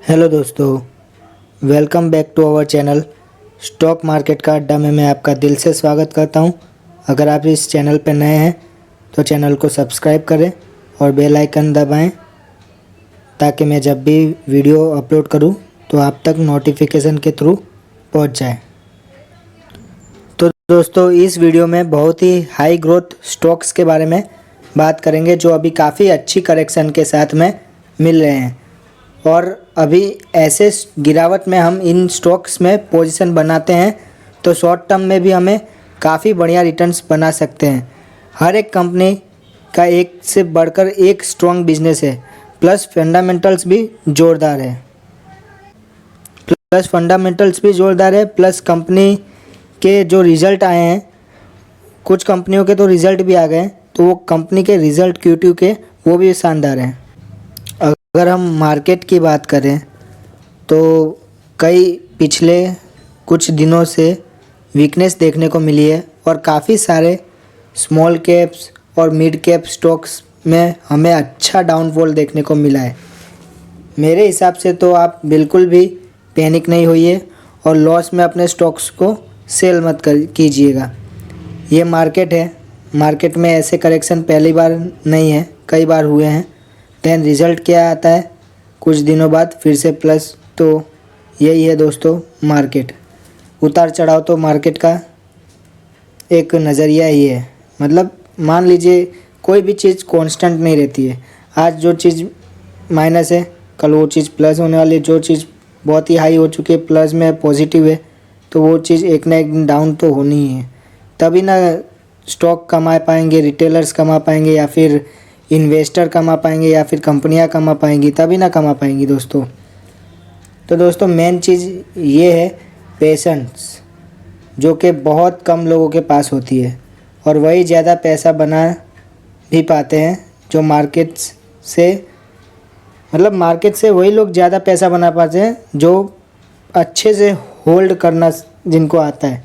Hello दोस्तों, welcome back to our channel stock market का अड्डा में मैं आपका दिल से स्वागत करता हूं। अगर आप इस चैनल पर नए हैं तो चैनल को सब्सक्राइब करें और बेल आइकन दबाएं ताकि मैं जब भी वीडियो अपलोड करूं तो आप तक नोटिफिकेशन के थ्रू पहुंच जाए। तो दोस्तों, इस वीडियो में बहुत ही हाई ग्रोथ स्टॉक्स के बारे में बात करेंगे जो अभी काफ़ी अच्छी करेक्शन के साथ में मिल रहे हैं और अभी ऐसे गिरावट में हम इन स्टॉक्स में पोजीशन बनाते हैं तो शॉर्ट टर्म में भी हमें काफ़ी बढ़िया रिटर्न्स बना सकते हैं। हर एक कंपनी का एक से बढ़कर एक स्ट्रॉन्ग बिजनेस है, प्लस फंडामेंटल्स भी ज़ोरदार है प्लस कंपनी के जो रिज़ल्ट आए हैं, कुछ कंपनियों के तो रिज़ल्ट भी आ गए तो वो कंपनी के रिज़ल्ट Q2 के वो भी शानदार हैं। अगर हम मार्केट की बात करें तो पिछले कुछ दिनों से वीकनेस देखने को मिली है और काफ़ी सारे स्मॉल कैप्स और मिड कैप स्टॉक्स में हमें अच्छा डाउनफॉल देखने को मिला है। मेरे हिसाब से तो आप बिल्कुल भी पैनिक नहीं होइए और लॉस में अपने स्टॉक्स को सेल मत कीजिएगा। ये मार्केट है, मार्केट में ऐसे करेक्शन पहली बार नहीं है, कई बार हुए हैं। देन रिज़ल्ट क्या आता है कुछ दिनों बाद फिर से प्लस। तो यही है दोस्तों मार्केट, उतार चढ़ाव तो मार्केट का एक नज़रिया ही है। मतलब मान लीजिए कोई भी चीज़ कांस्टेंट नहीं रहती है। आज जो चीज़ माइनस है कल वो चीज़ प्लस होने वाली है। जो चीज़ बहुत ही हाई हो चुकी है प्लस में पॉजिटिव है तो वो चीज़ एक ना एक डाउन तो होनी ही है। तभी ना स्टॉक कमा पाएंगे, रिटेलर्स कमा पाएंगे या फिर इन्वेस्टर कमा पाएंगे या फिर कंपनियां कमा पाएंगी, तभी ना कमा पाएंगी दोस्तों। तो दोस्तों मेन चीज़ ये है पेशेंस, जो कि बहुत कम लोगों के पास होती है और वही ज़्यादा पैसा बना भी पाते हैं जो मार्केट से वही लोग ज़्यादा पैसा बना पाते हैं जो अच्छे से होल्ड करना जिनको आता है,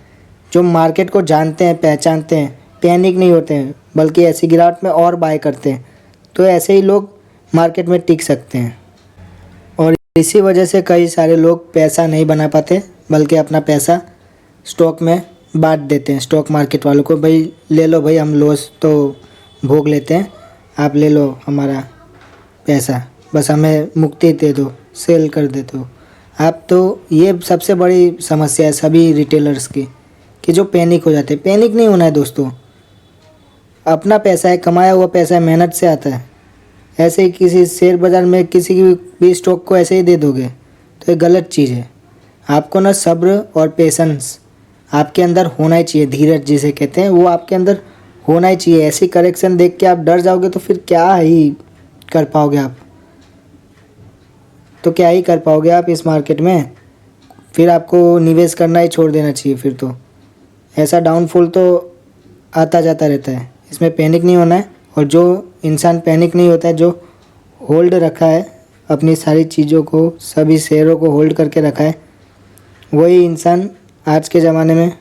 जो मार्केट को जानते हैं, पहचानते हैं, पैनिक नहीं होते हैं बल्कि ऐसी गिरावट में और बाय करते हैं। तो ऐसे ही लोग मार्केट में टिक सकते हैं और इसी वजह से कई सारे लोग पैसा नहीं बना पाते बल्कि अपना पैसा स्टॉक में बांट देते हैं। स्टॉक मार्केट वालों को, भाई ले लो, भाई हम लॉस तो भोग लेते हैं, आप ले लो हमारा पैसा, बस हमें मुक्ति दे दो, सेल कर दे दो आप। तो ये सबसे बड़ी समस्या है सभी रिटेलर्स की कि जो पैनिक हो जाते हैं। पैनिक नहीं होना है दोस्तों, अपना पैसा है, कमाया हुआ पैसा है, मेहनत से आता है। ऐसे ही किसी शेयर बाज़ार में किसी भी स्टॉक को ऐसे ही दे दोगे तो ये गलत चीज़ है। आपको ना सब्र और पेशेंस आपके अंदर होना ही चाहिए, धीरज जिसे कहते हैं वो आपके अंदर होना ही चाहिए। ऐसी करेक्शन देख के आप डर जाओगे तो फिर क्या ही कर पाओगे आप, तो क्या ही कर पाओगे आप इस मार्केट में। फिर आपको निवेश करना ही छोड़ देना चाहिए। फिर तो ऐसा डाउनफॉल तो आता जाता रहता है, इसमें पैनिक नहीं होना है। और जो इंसान पैनिक नहीं होता है, जो होल्ड रखा है अपनी सारी चीज़ों को, सभी शेयरों को होल्ड करके रखा है, वही इंसान आज के ज़माने में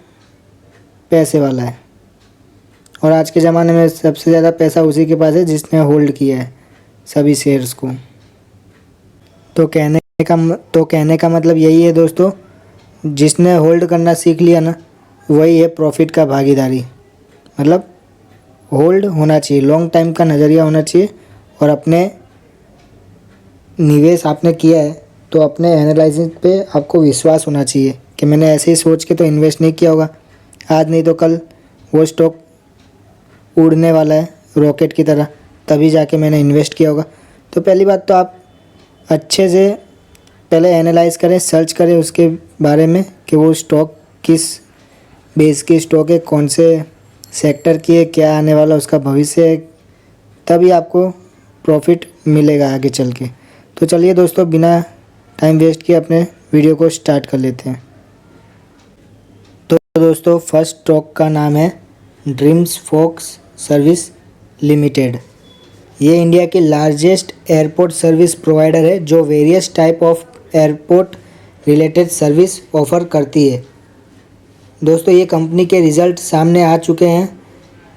पैसे वाला है। और आज के ज़माने में सबसे ज़्यादा पैसा उसी के पास है जिसने होल्ड किया है सभी शेयर्स को। तो कहने का मतलब यही है दोस्तों, जिसने होल्ड करना सीख लिया ना वही है प्रॉफिट का भागीदारी। मतलब होल्ड होना चाहिए, लॉन्ग टाइम का नज़रिया होना चाहिए और अपने निवेश आपने किया है तो अपने एनालिसिस पे आपको विश्वास होना चाहिए कि मैंने ऐसे ही सोच के तो इन्वेस्ट नहीं किया होगा, आज नहीं तो कल वो स्टॉक उड़ने वाला है रॉकेट की तरह, तभी जाके मैंने इन्वेस्ट किया होगा। तो पहली बात तो आप अच्छे से पहले एनालाइज करें, सर्च करें उसके बारे में कि वो स्टॉक किस बेस की स्टॉक है, कौन से सेक्टर की है, क्या आने वाला उसका भविष्य है, तभी आपको प्रॉफिट मिलेगा आगे चल के। तो चलिए दोस्तों, बिना टाइम वेस्ट किए अपने वीडियो को स्टार्ट कर लेते हैं। तो दोस्तों फर्स्ट स्टॉक का नाम है ड्रीम्स फॉक्स सर्विस लिमिटेड। ये इंडिया की लार्जेस्ट एयरपोर्ट सर्विस प्रोवाइडर है जो various type of airport related service offer करती है। दोस्तों ये कंपनी के रिज़ल्ट सामने आ चुके हैं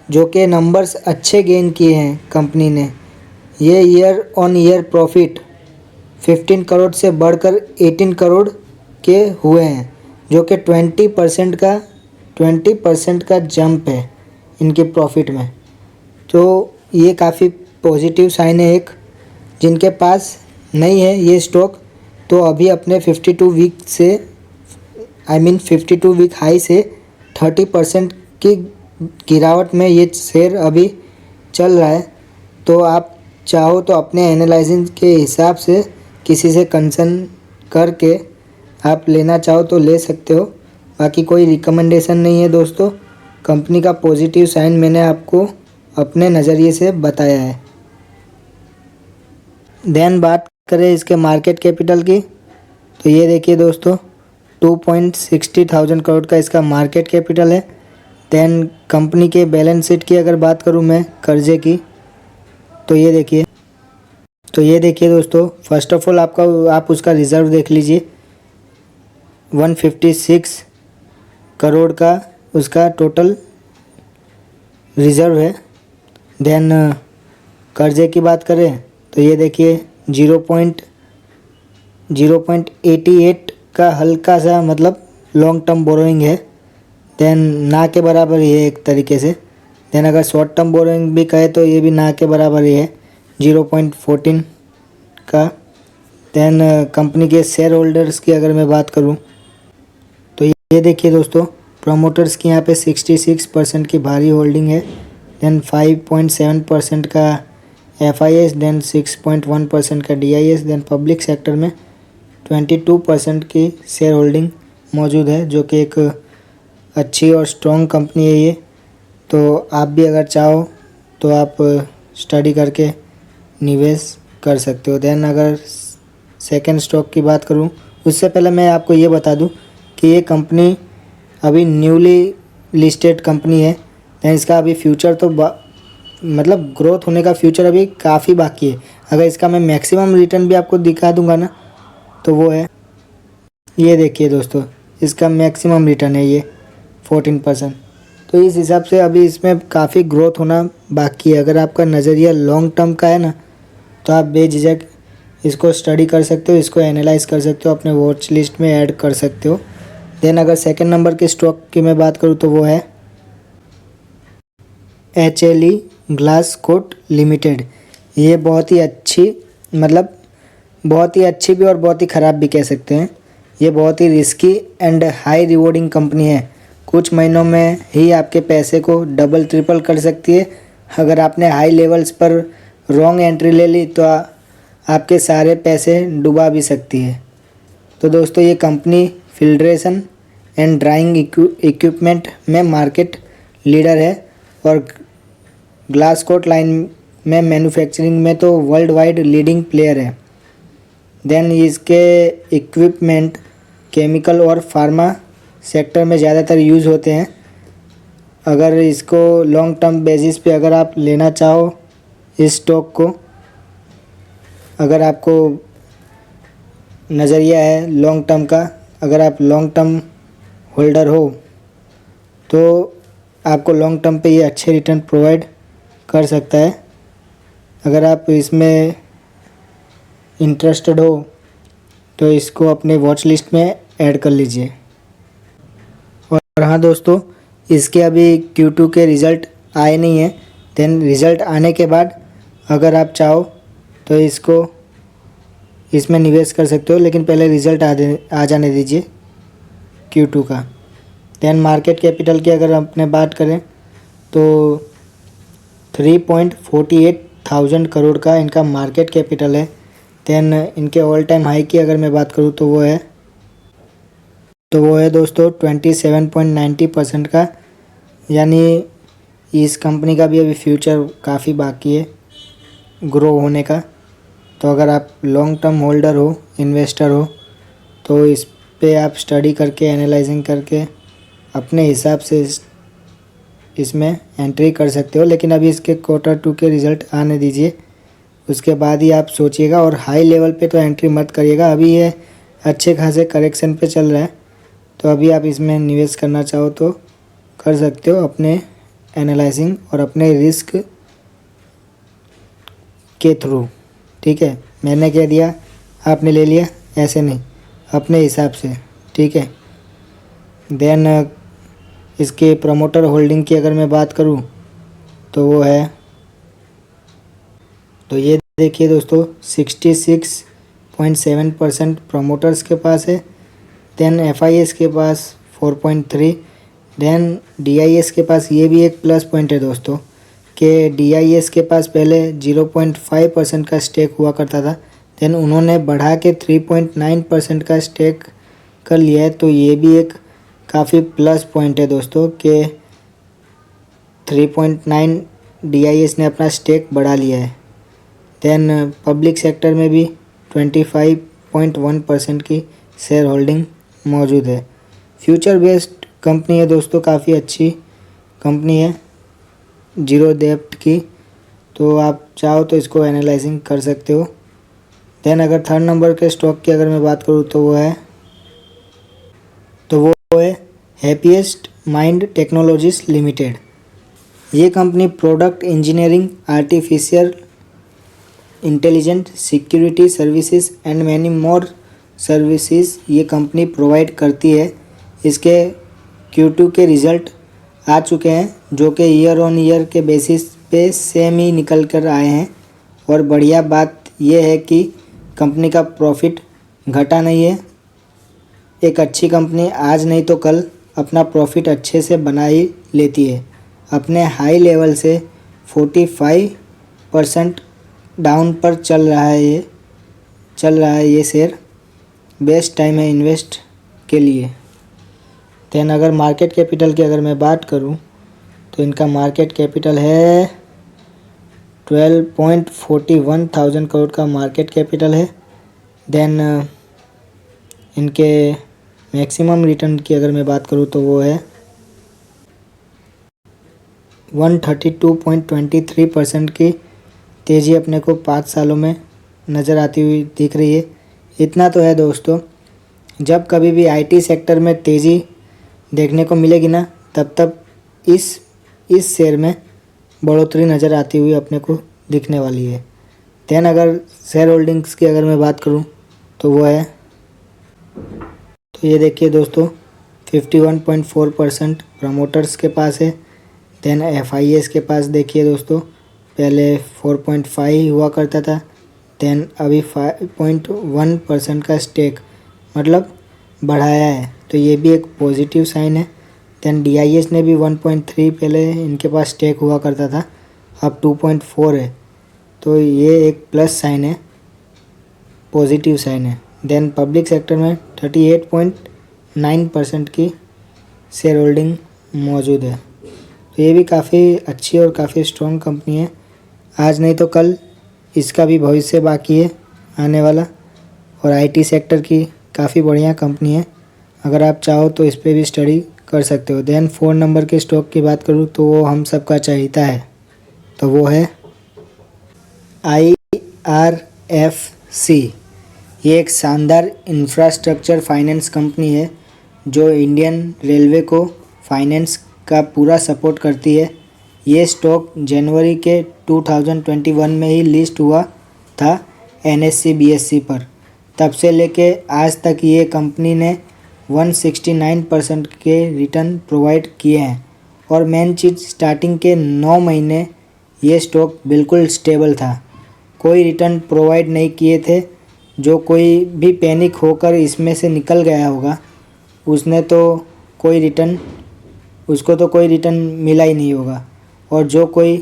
जो कि नंबर्स अच्छे गेन किए हैं कंपनी ने। ये year on year profit 15 crore से बढ़कर 18 करोड़ के हुए हैं, जो कि 20% का जंप है इनके प्रॉफिट में। तो ये काफ़ी पॉजिटिव साइन है एक। जिनके पास नहीं है ये स्टॉक, तो अभी अपने 52 वीक हाई से 30% की गिरावट में ये शेयर अभी चल रहा है। तो आप चाहो तो अपने एनालाइजिंग के हिसाब से किसी से कंसर्न करके आप लेना चाहो तो ले सकते हो। बाकी कोई रिकमेंडेशन नहीं है दोस्तों, कंपनी का पॉजिटिव साइन मैंने आपको अपने नज़रिए से बताया है। देन बात करें इसके मार्केट कैपिटल की, तो ये देखिए दोस्तों 2.60 करोड़ का इसका मार्केट कैपिटल है। देन कंपनी के बैलेंस शीट की अगर बात करूँ मैं कर्जे की, तो ये देखिए दोस्तों, फर्स्ट ऑफ ऑल आप उसका रिज़र्व देख लीजिए। 156 करोड़ का उसका टोटल रिज़र्व है। देन कर्जे की बात करें तो ये देखिए 0.88 का हल्का सा मतलब लॉन्ग टर्म बोरोइंग है। देन ना के बराबर ही है एक तरीके से। देन अगर शॉर्ट टर्म बोरोइंग भी कहे तो ये भी ना के बराबर ही है 0.14 का। देन कंपनी के शेयर होल्डर्स की अगर मैं बात करूं तो ये देखिए दोस्तों, प्रमोटर्स की यहाँ पे 66% की भारी होल्डिंग है। देन 5.7% का FIS, देन 6.1% का DIS। देन पब्लिक सेक्टर में 22% की शेयर होल्डिंग मौजूद है, जो कि एक अच्छी और स्ट्रॉन्ग कंपनी है ये। तो आप भी अगर चाहो तो आप स्टडी करके निवेश कर सकते हो। देन अगर सेकंड स्टॉक की बात करूं, उससे पहले मैं आपको ये बता दूं कि ये कंपनी अभी न्यूली लिस्टेड कंपनी है। देन इसका अभी फ्यूचर तो मतलब ग्रोथ होने का फ्यूचर अभी काफ़ी बाकी है। अगर इसका मैं मैक्सिमम रिटर्न भी आपको दिखा दूंगा ना, तो वो है ये देखिए दोस्तों, इसका मैक्सिमम रिटर्न है ये 14%। तो इस हिसाब से अभी इसमें काफ़ी ग्रोथ होना बाकी है। अगर आपका नज़रिया लॉन्ग टर्म का है ना, तो आप बेझिझक इसको स्टडी कर सकते हो, इसको एनालाइज कर सकते हो, अपने वॉच लिस्ट में ऐड कर सकते हो। देन अगर सेकंड नंबर के स्टॉक की मैं बात करूँ तो वो है HLE ग्लासकोट लिमिटेड। ये बहुत ही अच्छी भी और बहुत ही ख़राब भी कह सकते हैं। ये बहुत ही risky and high rewarding company है। कुछ महीनों में ही आपके पैसे को डबल ट्रिपल कर सकती है। अगर आपने हाई लेवल्स पर रॉन्ग एंट्री ले ली तो आपके सारे पैसे डुबा भी सकती है। तो दोस्तों ये company filtration and drawing equipment में मार्केट लीडर है और ग्लास कोट लाइन में मैन्युफैक्चरिंग में तो वर्ल्ड वाइड लीडिंग प्लेयर है। देन इसके इक्विपमेंट केमिकल और फार्मा सेक्टर में ज़्यादातर यूज़ होते हैं। अगर इसको लॉन्ग टर्म बेसिस पे अगर आप लेना चाहो इस स्टॉक को, अगर आपको नज़रिया है लॉन्ग टर्म का, अगर आप लॉन्ग टर्म होल्डर हो तो आपको लॉन्ग टर्म पे ये अच्छे रिटर्न प्रोवाइड कर सकता है। अगर आप इसमें इंटरेस्टेड हो तो इसको अपने वॉच लिस्ट में ऐड कर लीजिए। और हाँ दोस्तों, इसके अभी Q2 के रिज़ल्ट आए नहीं हैं। देन रिज़ल्ट आने के बाद अगर आप चाहो तो इसमें निवेश कर सकते हो, लेकिन पहले रिज़ल्ट आ जाने दीजिए Q2 का। देन मार्केट कैपिटल की अगर अपने बात करें तो 3.48 करोड़ का इनका मार्केट कैपिटल है। देन इनके ऑल टाइम हाई की अगर मैं बात करूँ तो वो है दोस्तों 27.90% का। यानी इस कंपनी का भी अभी फ्यूचर काफ़ी बाकी है ग्रो होने का। तो अगर आप लॉन्ग टर्म होल्डर हो, इन्वेस्टर हो, तो इस पे आप स्टडी करके एनालाइजिंग करके अपने हिसाब से इसमें एंट्री कर सकते हो। लेकिन अभी इसके Q2 के रिज़ल्ट आने दीजिए, उसके बाद ही आप सोचिएगा। और हाई लेवल पे तो एंट्री मत करिएगा, अभी ये अच्छे खासे करेक्शन पे चल रहा है। तो अभी आप इसमें निवेश करना चाहो तो कर सकते हो अपने एनालाइजिंग और अपने रिस्क के थ्रू। ठीक है, मैंने कह दिया, आपने ले लिया, ऐसे नहीं, अपने हिसाब से, ठीक है। देन इसके प्रमोटर होल्डिंग की अगर मैं बात करूं तो वो है, तो ये देखिए दोस्तों 66.7% प्रमोटर्स के पास है। देन FIS के पास 4.3, देन DIS के पास, ये भी एक प्लस पॉइंट है दोस्तों कि DIS के पास पहले 0.5% का स्टेक हुआ करता था, देन उन्होंने बढ़ा के 3.9% का स्टेक कर लिया है। तो ये भी एक काफ़ी प्लस पॉइंट है दोस्तों कि 3.9 DIS ने अपना स्टेक बढ़ा लिया है। देन पब्लिक सेक्टर में भी 25.1% की शेयर होल्डिंग मौजूद है। फ्यूचर बेस्ड कंपनी है दोस्तों, काफ़ी अच्छी कंपनी है, जीरो डेब्ट की, तो आप चाहो तो इसको एनालाइजिंग कर सकते हो। देन अगर थर्ड नंबर के स्टॉक की अगर मैं बात करूँ तो वो है हैप्पीएस्ट माइंड टेक्नोलॉजीज लिमिटेड। ये company product engineering, artificial intelligent, security services and many more services ये कंपनी प्रोवाइड करती है। इसके Q2 के रिज़ल्ट आ चुके हैं जो कि ईयर ऑन ईयर के बेसिस पे सेम ही निकल कर आए हैं। और बढ़िया बात यह है कि कंपनी का प्रॉफिट घटा नहीं है। एक अच्छी कंपनी आज नहीं तो कल अपना प्रॉफिट अच्छे से बना ही लेती है। अपने हाई लेवल से 45% डाउन पर चल रहा है ये शेयर। बेस्ट टाइम है इन्वेस्ट के लिए। देन अगर मार्केट कैपिटल की अगर मैं बात करूं तो इनका मार्केट कैपिटल है 12.41 थाउजेंड करोड़ का मार्केट कैपिटल है। देन इनके मैक्सिमम रिटर्न की अगर मैं बात करूं तो वो है 132.23% की तेज़ी अपने को 5 सालों में नज़र आती हुई दिख रही है। इतना तो है दोस्तों, जब कभी भी IT सेक्टर में तेज़ी देखने को मिलेगी ना, तब इस शेयर में बढ़ोतरी नज़र आती हुई अपने को दिखने वाली है। देन अगर शेयर होल्डिंग्स की अगर मैं बात करूं तो वो है, तो ये देखिए दोस्तों 51.4% प्रमोटर्स के पास है। देन FIS के पास देखिए दोस्तों, पहले 4.5 हुआ करता था, देन अभी 5.1% का स्टेक मतलब बढ़ाया है, तो ये भी एक पॉजिटिव साइन है। देन DIS ने भी 1.3 पहले इनके पास स्टेक हुआ करता था, अब 2.4 है, तो ये एक प्लस साइन है, पॉजिटिव साइन है। देन पब्लिक सेक्टर में 38.9% की शेयर होल्डिंग मौजूद है, तो ये भी काफ़ी अच्छी और काफ़ी स्ट्रॉन्ग कंपनी है। आज नहीं तो कल इसका भी भविष्य बाकी है आने वाला, और IT सेक्टर की काफ़ी बढ़िया कंपनी है। अगर आप चाहो तो इस पर भी स्टडी कर सकते हो। देन 4 नंबर के स्टॉक की बात करूँ तो वो हम सबका चाहता है, तो वो है IRFC। ये एक शानदार इंफ्रास्ट्रक्चर फाइनेंस कंपनी है जो इंडियन रेलवे को फाइनेंस का पूरा सपोर्ट करती है। ये स्टॉक जनवरी के 2021 में ही लिस्ट हुआ था NSE BSE पर। तब से लेके आज तक ये कंपनी ने 169% के रिटर्न प्रोवाइड किए हैं। और मेन चीज़, स्टार्टिंग के 9 महीने ये स्टॉक बिल्कुल स्टेबल था, कोई रिटर्न प्रोवाइड नहीं किए थे। जो कोई भी पैनिक होकर इसमें से निकल गया होगा उसको तो कोई रिटर्न मिला ही नहीं होगा। और जो कोई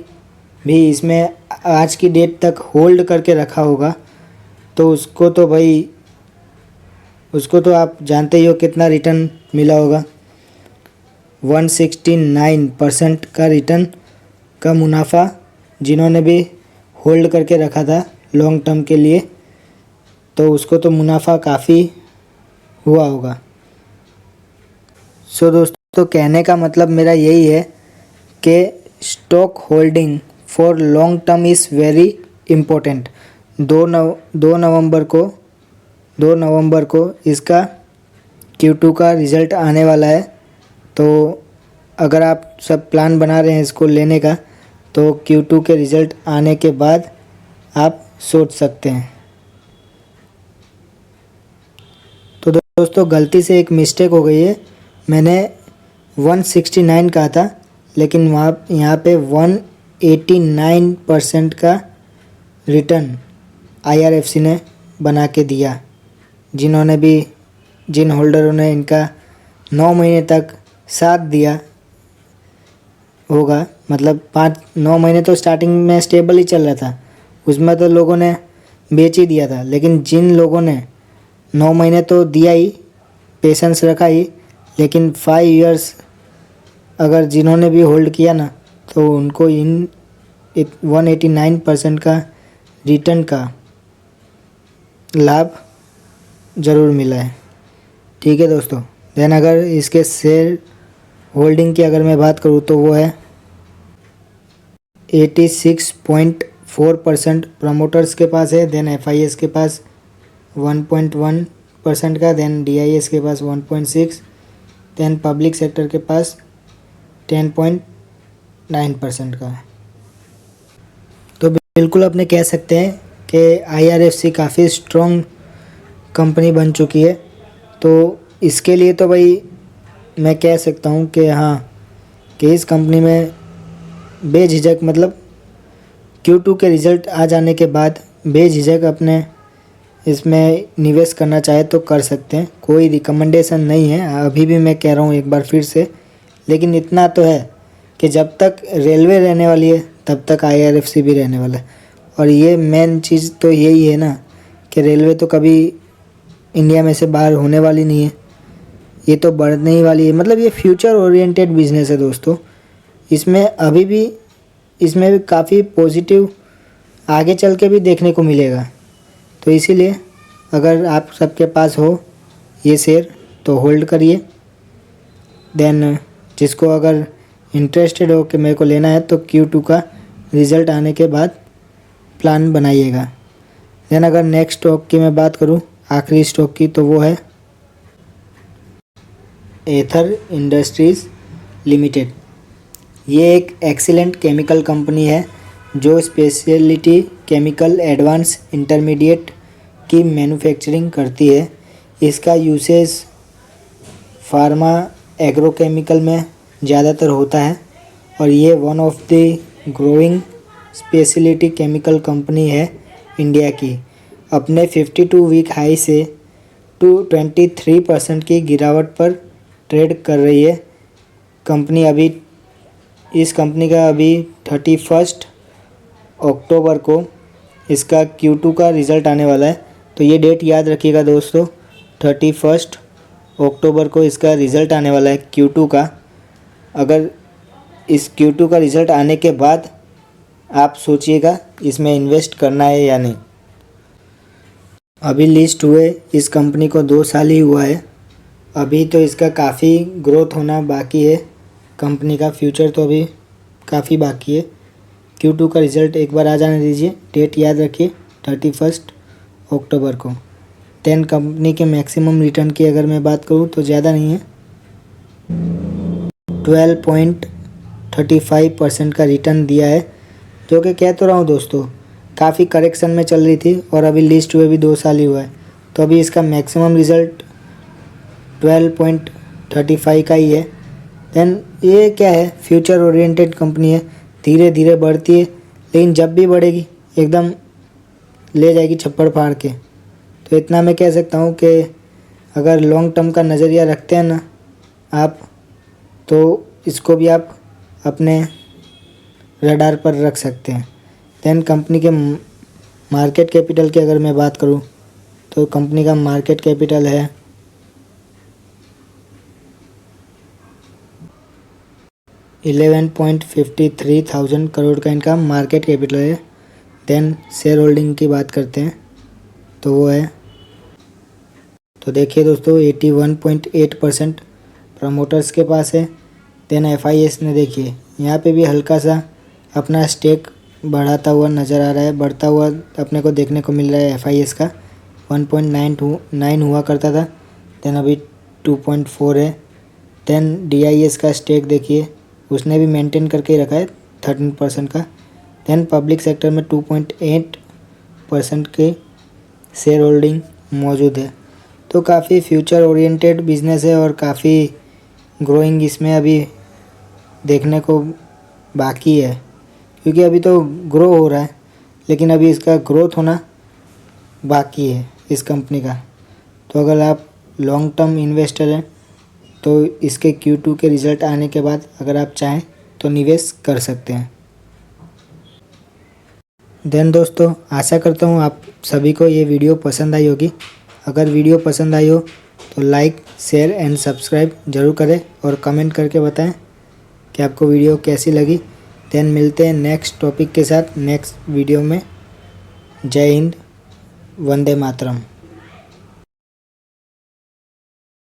भी इसमें आज की डेट तक होल्ड करके रखा होगा तो उसको तो आप जानते ही हो कितना रिटर्न मिला होगा। 169% का रिटर्न का मुनाफा जिन्होंने भी होल्ड करके रखा था लॉन्ग टर्म के लिए, तो उसको तो मुनाफा काफ़ी हुआ होगा। सो दोस्तों, कहने का मतलब मेरा यही है कि stock holding for long term is very important. 2 नवंबर को इसका Q2 का रिज़ल्ट आने वाला है, तो अगर आप सब प्लान बना रहे हैं इसको लेने का तो Q2 के रिज़ल्ट आने के बाद आप सोच सकते हैं। दोस्तों गलती से एक मिस्टेक हो गई है, मैंने 169 कहा था, लेकिन वहाँ यहाँ पे 189% का रिटर्न IRFC ने बना के दिया। जिन होल्डरों ने इनका 9 महीने तक साथ दिया होगा, मतलब 9 महीने तो स्टार्टिंग में स्टेबल ही चल रहा था, उसमें तो लोगों ने बेच ही दिया था। लेकिन जिन लोगों ने 9 महीने तो दिया ही, पेशेंस रखा ही, लेकिन 5 इयर्स अगर जिन्होंने भी होल्ड किया ना, तो उनको इन 189% का रिटर्न का लाभ ज़रूर मिला है। ठीक है दोस्तों। देन अगर इसके शेयर होल्डिंग की अगर मैं बात करूँ तो वो है 86.4% प्रमोटर्स के पास है, देन FIS के पास 1.1% का, देन DIS के पास 1.6, देन पब्लिक सेक्टर के पास 10.9% का। तो बिल्कुल अपने कह सकते हैं कि IRFC काफ़ी स्ट्रॉन्ग कंपनी बन चुकी है। तो इसके लिए तो भाई मैं कह सकता हूँ कि हाँ, कि इस कंपनी में बेझिझक, मतलब Q2 के रिज़ल्ट आ जाने के बाद बेझिझक अपने इसमें निवेश करना चाहे तो कर सकते हैं। कोई रिकमेंडेशन नहीं है, अभी भी मैं कह रहा हूँ एक बार फिर से, लेकिन इतना तो है कि जब तक रेलवे रहने वाली है तब तक IRFC भी रहने वाला है। और ये मेन चीज़ तो यही है ना कि रेलवे तो कभी इंडिया में से बाहर होने वाली नहीं है, ये तो बढ़ने ही वाली है। मतलब ये फ्यूचर ओरिएंटेड बिजनेस है दोस्तों। इसमें भी काफ़ी पॉजिटिव आगे चल के भी देखने को मिलेगा। तो इसीलिए अगर आप सबके पास हो ये शेयर तो होल्ड करिए। देन जिसको अगर इंटरेस्टेड हो कि मेरे को लेना है तो Q2 का रिज़ल्ट आने के बाद प्लान बनाइएगा। देन अगर नेक्स्ट स्टॉक की मैं बात करूं, आखिरी स्टॉक की, तो वो है एथर इंडस्ट्रीज़ लिमिटेड। ये एक एक्सीलेंट केमिकल कंपनी है जो स्पेशलिटी केमिकल एडवांस इंटरमीडिएट की मैन्युफैक्चरिंग करती है। इसका यूसेज फार्मा एग्रोकेमिकल में ज़्यादातर होता है और ये one of the growing speciality chemical company है इंडिया की। अपने 52 वीक हाई से 23% की गिरावट पर ट्रेड कर रही है कंपनी। इस कंपनी का अभी 31 अक्टूबर को इसका Q2 का रिज़ल्ट आने वाला है। तो ये डेट याद रखिएगा दोस्तों, 31 अक्टूबर को इसका रिज़ल्ट आने वाला है Q2 का। अगर इस Q2 का रिज़ल्ट आने के बाद आप सोचिएगा इसमें इन्वेस्ट करना है या नहीं। अभी लिस्ट हुए इस कंपनी को 2 साल ही हुआ है, अभी तो इसका काफ़ी ग्रोथ होना बाकी है। कंपनी का फ्यूचर तो अभी काफ़ी बाकी है। Q2 का रिज़ल्ट एक बार आ जाने दीजिए, डेट याद रखिए 31 अक्टूबर को। देन कंपनी के मैक्सिमम रिटर्न की अगर मैं बात करूँ तो ज़्यादा नहीं है, 12.35% का रिटर्न दिया है, जो कि कह तो रहा हूँ दोस्तों काफ़ी करेक्शन में चल रही थी और अभी लिस्ट हुए भी 2 साल ही हुआ है। तो अभी इसका मैक्सिमम रिज़ल्ट 12.35 का ही है। देन ये क्या है, फ्यूचर ओरिएंटेड कंपनी है, धीरे धीरे बढ़ती है, लेकिन जब भी बढ़ेगी एकदम ले जाएगी छप्पड़ फाड़ के। तो इतना मैं कह सकता हूँ कि अगर लॉन्ग टर्म का नज़रिया रखते हैं ना आप, तो इसको भी आप अपने रडार पर रख सकते हैं। देन कंपनी के मार्केट कैपिटल की अगर मैं बात करूँ तो कंपनी का मार्केट कैपिटल है 11.53 थाउजेंड करोड़ का इनका मार्केट कैपिटल है। देन शेयर होल्डिंग की बात करते हैं तो वो है, तो देखिए दोस्तों 81.8% प्रमोटर्स के पास है। देन FIS ने देखिए यहाँ पे भी हल्का सा अपना स्टेक बढ़ाता हुआ नज़र आ रहा है, बढ़ता हुआ अपने को देखने को मिल रहा है। FIS का 1.9 हुआ करता था, देन अभी 2.4 है। देन DIS का स्टेक देखिए उसने भी मेंटेन करके रखा है 13% का। देन पब्लिक सेक्टर में 2.8% के शेयर होल्डिंग मौजूद है। तो काफ़ी फ्यूचर ओरिएंटेड बिजनेस है और काफ़ी ग्रोइंग इसमें अभी देखने को बाकी है, क्योंकि अभी तो ग्रो हो रहा है लेकिन अभी इसका ग्रोथ होना बाकी है इस कंपनी का। तो अगर आप लॉन्ग टर्म इन्वेस्टर हैं तो इसके Q2 के रिज़ल्ट आने के बाद अगर आप चाहें तो निवेश कर सकते हैं। देन दोस्तों, आशा करता हूँ आप सभी को ये वीडियो पसंद आई होगी। अगर वीडियो पसंद आई हो तो लाइक, शेयर एंड सब्सक्राइब ज़रूर करें और कमेंट करके बताएं कि आपको वीडियो कैसी लगी। देन मिलते हैं नेक्स्ट टॉपिक के साथ नेक्स्ट वीडियो में। जय हिंद, वंदे मातरम।